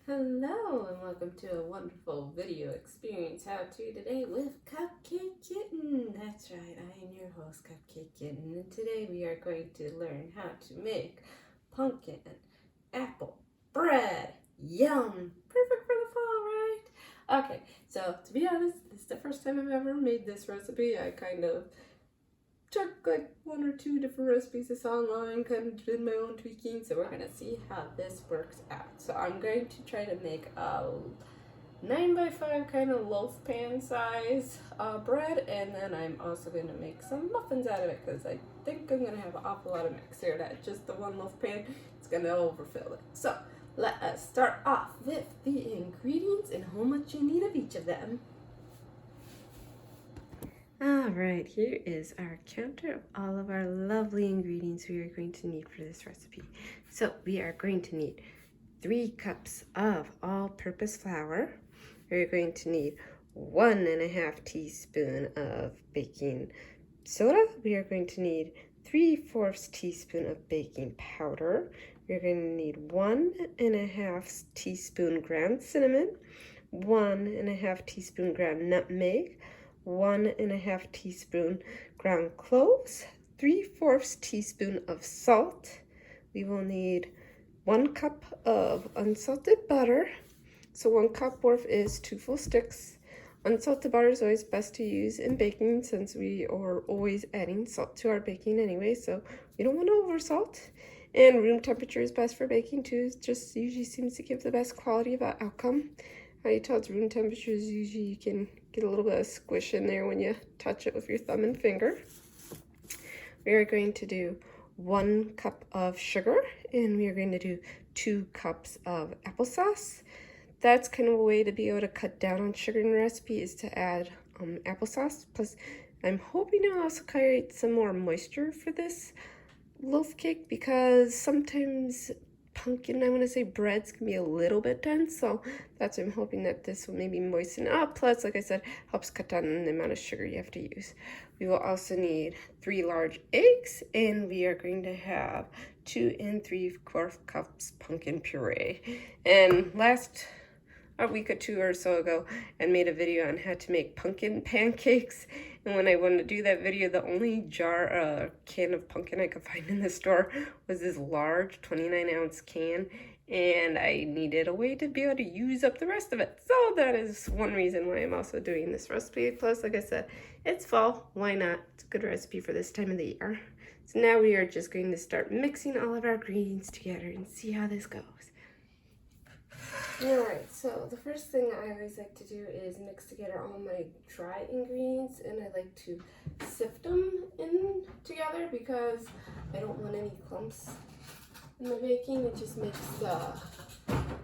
Hello and welcome to a wonderful video experience how-to today with Cupcake Kitten. That's right, I am your host Cupcake Kitten, and today we are going to learn how to make pumpkin apple bread. Yum! Perfect for the fall, right? Okay, so to be honest, this is the first time I've ever made this recipe. I kind of took like one or two different recipes I saw online, kind of did my own tweaking, so we're gonna see how this works out. So I'm going to try to make a 9x5 kind of loaf pan size bread, and then I'm also going to make some muffins out of it because I think I'm going to have an awful lot of mix here that just the one loaf pan is going to overfill it. So let us start off with the ingredients and how much you need of each of them. Alright, here is our counter of all of our lovely ingredients we are going to need for this recipe. So we are going to need 3 cups of all-purpose flour. We're going to need 1.5 teaspoon of baking soda. We are going to need 3/4 teaspoon of baking powder. We're going to need 1.5 teaspoon ground cinnamon, 1.5 teaspoon ground nutmeg, 1.5 teaspoon ground cloves, 3/4 teaspoon of salt. We will need 1 cup of unsalted butter. So 1 cup worth is 2 full sticks. Unsalted butter is always best to use in baking since we are always adding salt to our baking anyway, so we don't want to over salt. And room temperature is best for baking too. It just usually seems to give the best quality of outcome. How you tell it's room temperature is usually you can get a little bit of squish in there when you touch it with your thumb and finger. We are going to do 1 cup of sugar, and we are going to do 2 cups of applesauce. That's kind of a way to be able to cut down on sugar in the recipe is to add applesauce. Plus, I'm hoping to also create some more moisture for this loaf cake because sometimes pumpkin, I want to say breads can be a little bit dense, so that's why I'm hoping that this will maybe moisten up. Plus, like I said, helps cut down on the amount of sugar you have to use. We will also need 3 large eggs, and we are going to have 2 3/4 cups pumpkin puree. And a week or 2 or so ago, and made a video on how to make pumpkin pancakes. And when I wanted to do that video, the only can of pumpkin I could find in the store was this large 29-ounce can, and I needed a way to be able to use up the rest of it. So that is one reason why I'm also doing this recipe. Plus, like I said, it's fall. Why not? It's a good recipe for this time of the year. So now we are just going to start mixing all of our ingredients together and see how this goes. Alright, so the first thing I always like to do is mix together all my dry ingredients, and I like to sift them in together because I don't want any clumps in the baking. It just makes the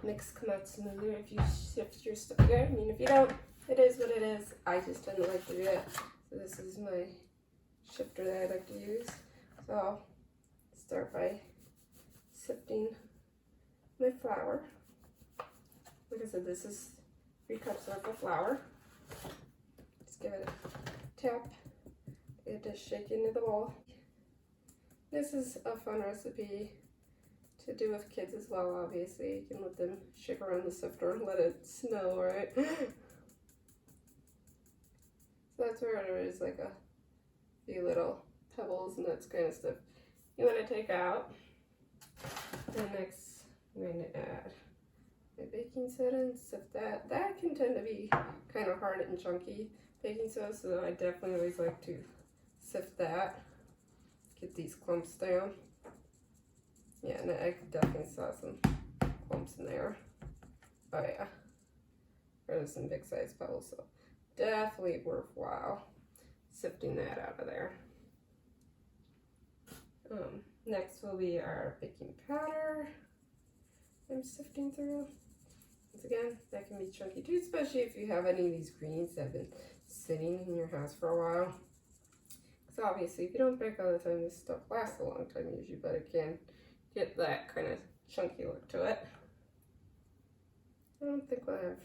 mix come out smoother if you sift your stuff together. I mean, if you don't, it is what it is. I just don't like to do that. So this is my shifter that I like to use. So I'll start by sifting my flour. Like I said, this is 3 cups worth of flour. Just give it a tap. Get it to shake into the bowl. This is a fun recipe to do with kids as well, obviously. You can let them shake around the sifter and let it snow, right? So that's where there is like a few little pebbles and that kind of stuff you want to take out. And next, I'm going to add my baking soda and sift that. That can tend to be kind of hard and chunky, baking soda, so I definitely always like to sift that. Get these clumps down. Yeah, and I definitely saw some clumps in there. Oh yeah, there's some big size pebbles, so definitely worthwhile sifting that out of there. Next will be our baking powder. I'm sifting through. Once again, that can be chunky too, especially if you have any of these greens that have been sitting in your house for a while. Because obviously, if you don't bake all the time, this stuff lasts a long time usually, but it can get that kind of chunky look to it. I don't think we'll have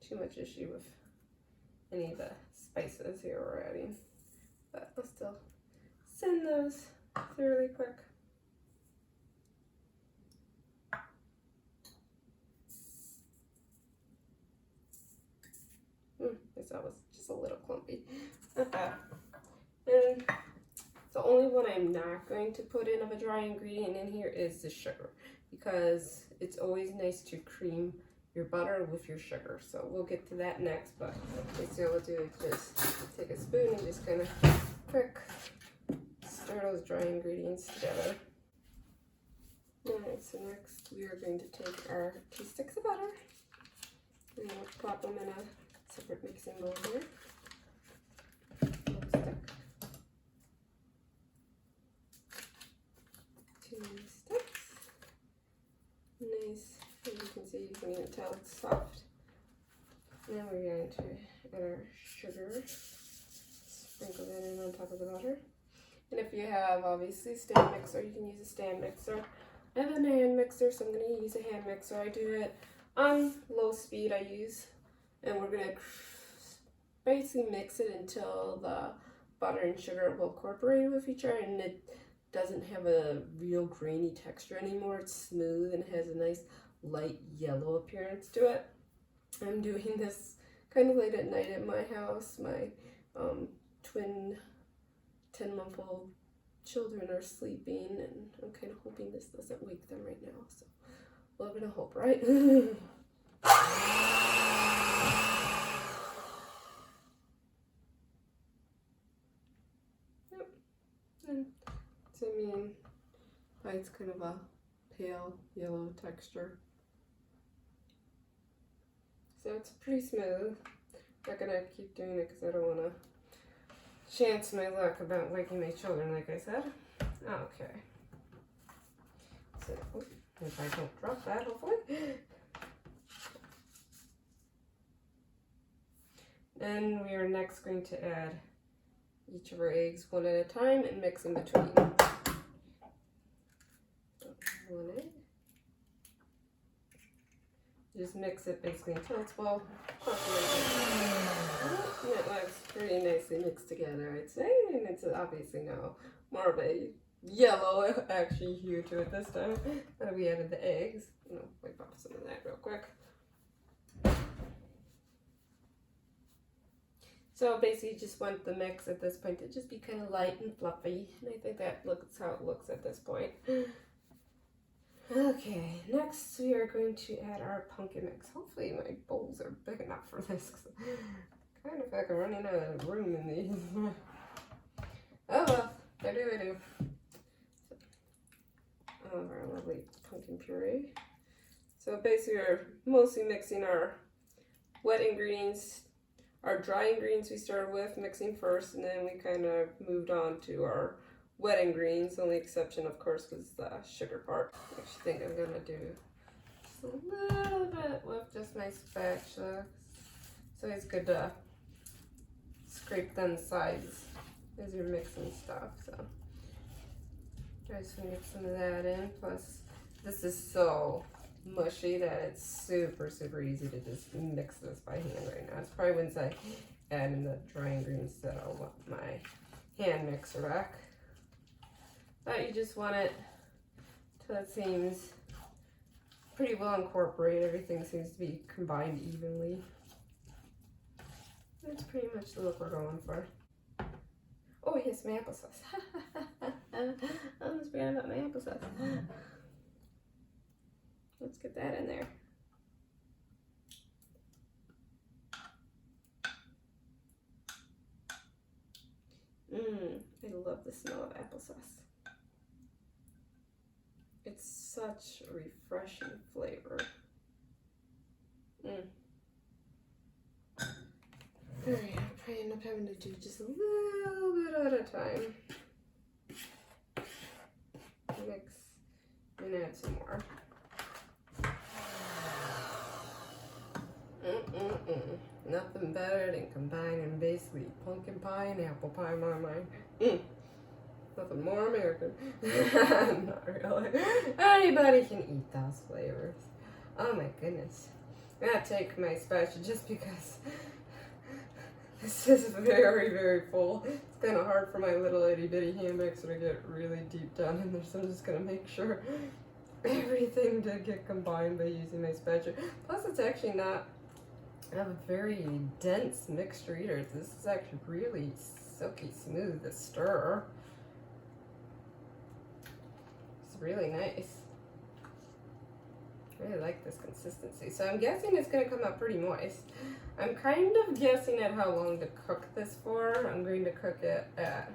too much issue with any of the spices here we're adding, but I'll still send those through really quick. so it was just a little clumpy. Not bad. And the only one I'm not going to put in of a dry ingredient in here is the sugar, because it's always nice to cream your butter with your sugar. So we'll get to that next, but basically what we'll do is just take a spoon and just kind of quick stir those dry ingredients together. Alright, so next we are going to take our 2 sticks of butter and we'll pop them in a separate mixing bowl here. One stick. 2 sticks. Nice. As you can see, you can even tell it's soft. Now we're going to add our sugar. Sprinkle that in on top of the butter. And if you have, obviously, a stand mixer, you can use a stand mixer. I have a hand mixer, so I'm going to use a hand mixer. I do it on low speed, I use. And we're going to basically mix it until the butter and sugar will incorporate with each other and it doesn't have a real grainy texture anymore. It's smooth and has a nice light yellow appearance to it. I'm doing this kind of late at night at my house. My twin 10-month-old children are sleeping, and I'm kind of hoping this doesn't wake them right now. So, love and hope, right? Yep. And so, I mean, it's kind of a pale yellow texture. So it's pretty smooth. I'm not gonna keep doing it because I don't want to chance my luck about waking my children, like I said. Okay. So, if I don't drop that, hopefully. Then we are next going to add each of our eggs one at a time and mix in between. 1 egg. Just mix it basically until it's well and it looks pretty nicely mixed together, I'd say. And it's obviously now more of a yellow actually hue to it this time. Now we added the eggs. I'll wipe off some of that real quick. So basically you just want the mix at this point to just be kind of light and fluffy. And I think that looks how it looks at this point. Okay, next we are going to add our pumpkin mix. Hopefully my bowls are big enough for this, because I kind of feel like I'm running out of room in these. Oh well, I do. All of our lovely pumpkin puree. So basically we're mostly mixing our wet ingredients, our dry ingredients we started with mixing first, and then we kind of moved on to our wet ingredients, only exception of course was the sugar part. I actually think I'm gonna do just a little bit with just my spatula. So it's good to scrape them sides as you're mixing stuff. So I just want to get some of that in. Plus this is so mushy that it's super easy to just mix this by hand right now. It's probably once I add in the dry ingredients that I'll want my hand mixer back. But you just want it till it seems pretty well incorporated. Everything seems to be combined evenly. That's pretty much the look we're going for. Oh yes, my applesauce. I almost forgot about my applesauce. Let's get that in there. I love the smell of applesauce. It's such a refreshing flavor. Alright, I'll probably end up having to do just a little bit at a time. Mix and add some more. Nothing better than combining basically pumpkin pie and apple pie in my mind. Nothing more American. Not really. Anybody can eat those flavors. Oh my goodness. I'm gonna take my spatula just because this is very full. It's kind of hard for my little itty bitty hand mixer to get really deep down in there, so I'm just gonna make sure everything did get combined by using my spatula. Plus it's actually not I have a very dense mixture eater. This is actually really silky smooth to stir. It's really nice. I really like this consistency. So I'm guessing it's gonna come out pretty moist. I'm kind of guessing at how long to cook this for. I'm going to cook it at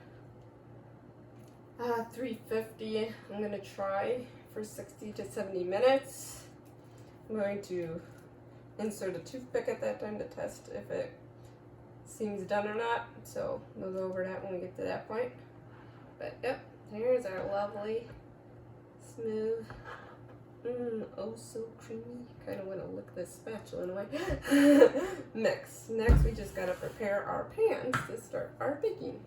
350. I'm gonna try for 60 to 70 minutes. I'm going to insert a toothpick at that time to test if it seems done or not. So we'll go over that when we get to that point. But yep, here's our lovely, smooth, oh so creamy. Kind of want to lick this spatula in a way. Mix. Next, we just gotta prepare our pans to start our baking.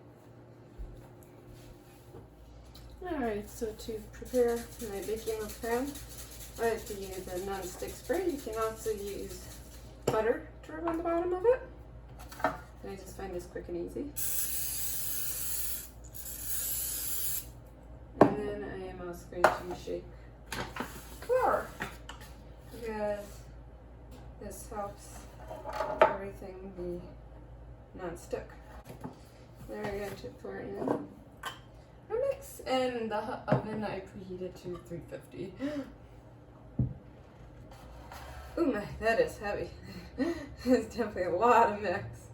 Alright, so to prepare my baking pan, I like to use a non-stick spray. You can also use butter to rub on the bottom of it. And I just find this quick and easy. And then I am also going to shake flour because this helps everything be non-stick. Then we're going to pour in our mix, and the oven I preheated to 350. Ooh my, that is heavy. It's definitely a lot of mix.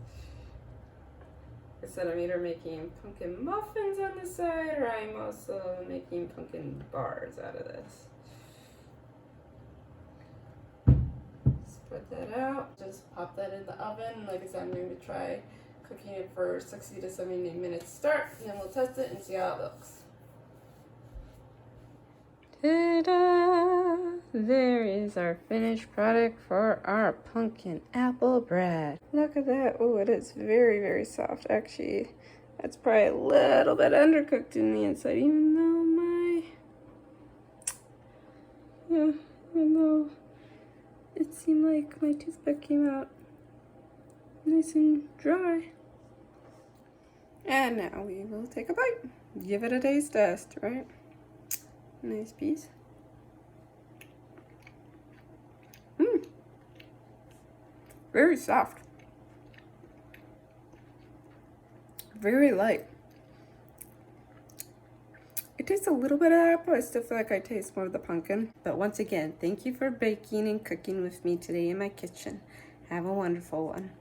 I said I'm either making pumpkin muffins on the side, or I'm also making pumpkin bars out of this. Spread that out. Just pop that in the oven. Like I said, I'm going to try cooking it for 60 to 70 minutes start, and then we'll test it and see how it looks. Ta-da! There is our finished product for our pumpkin apple bread. Look at that. Oh, it is very, very soft. Actually, that's probably a little bit undercooked in the inside, even though it seemed like my toothpick came out nice and dry. And now we will take a bite. Give it a taste test, right? Nice piece. Very soft. Very light. It tastes a little bit of apple. I still feel like I taste more of the pumpkin. But once again, thank you for baking and cooking with me today in my kitchen. Have a wonderful one.